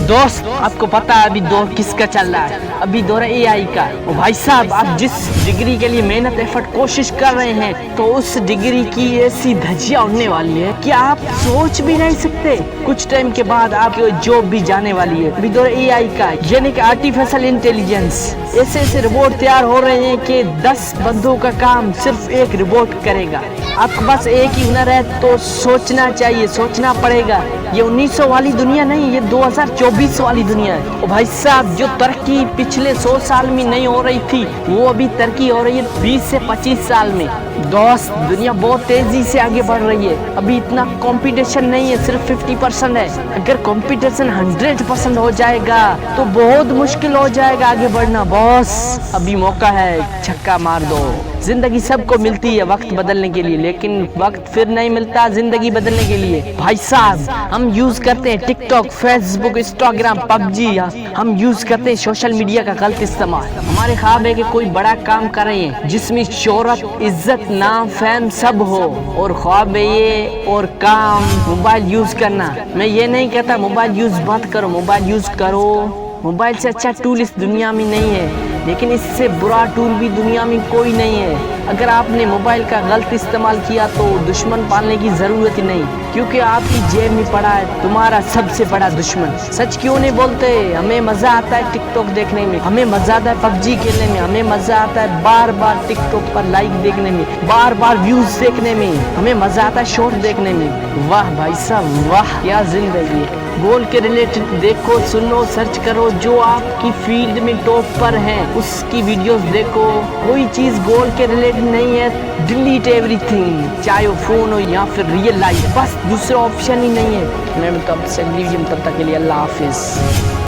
दोस्त आपको पता है अभी दौर किसका चल रहा है? अभी दौर है एआई का। और भाई साहब आप जिस डिग्री के लिए मेहनत एफर्ट कोशिश कर रहे हैं तो उस डिग्री की ऐसी धज्जियां उड़ने वाली है कि आप सोच भी नहीं सकते। कुछ टाइम के बाद आपकी जॉब भी जाने वाली है। अभी दौर एआई का यानी कि आर्टिफिशियल इंटेलिजेंस। ऐसे ऐसे रोबोट तैयार हो रहे हैं कि 10 बंदों का काम सिर्फ एक रोबोट करेगा। आपके पास एक ही हुनर है तो सोचना चाहिए, सोचना पड़ेगा। ये 1900 वाली दुनिया नहीं, ये 2024 वाली दुनिया है। और भाई साहब जो तरक्की पिछले 100 साल में नहीं हो रही थी वो अभी तरक्की हो रही है 20 से 25 साल में। दोस्त दुनिया बहुत तेजी से आगे बढ़ रही है। अभी इतना कंपटीशन नहीं है, सिर्फ 50% है। अगर कंपटीशन 100% हो जाएगा तो बहुत मुश्किल हो जाएगा आगे बढ़ना। बॉस अभी मौका है, छक्का मार दो। जिंदगी सबको मिलती है वक्त बदलने के लिए, लेकिन वक्त फिर नहीं मिलता जिंदगी बदलने के लिए। भाई साहब हम यूज करते हैं टिकटॉक, फेसबुक, इंस्टाग्राम, पबजी। हम यूज करते हैं सोशल मीडिया का गलत इस्तेमाल। हमारे ख्वाब है कि कोई बड़ा काम करें जिसमें शोहरत, इज्जत, नाम, फैम सब हो। और ख्वाब है ये और काम मोबाइल यूज करना। मैं ये नहीं कहता मोबाइल यूज मत करो, मोबाइल यूज करो। मोबाइल से अच्छा टूल इस दुनिया में नहीं है, लेकिन इससे बुरा टूल भी दुनिया में कोई नहीं है। अगर आपने मोबाइल का गलत इस्तेमाल किया तो दुश्मन पालने की जरूरत ही नहीं, क्योंकि आपकी जेब में पड़ा है तुम्हारा सबसे बड़ा दुश्मन। सच क्यों नहीं बोलते? हमें मजा आता है टिकटॉक देखने में, हमें मजा आता है पबजी खेलने में, हमें मजा आता है बार बार टिकटॉक पर लाइक देखने में, बार बार व्यूज देखने में, हमें मजा आता है शॉर्ट देखने में। वाह भाई साहब वाह, क्या जिंदगी है। गोल के रिलेटेड देखो, सुनो, सर्च करो। जो आपकी फील्ड में टॉप पर है उसकी वीडियोस देखो। कोई चीज गोल के रिलेटेड नहीं है, डिलीट एवरीथिंग, चाहे वो फोन हो या फिर रियल लाइफ, बस दूसरा ऑप्शन ही नहीं है। मैं तो अब से तब तक के लिए अल्लाह हाफिज।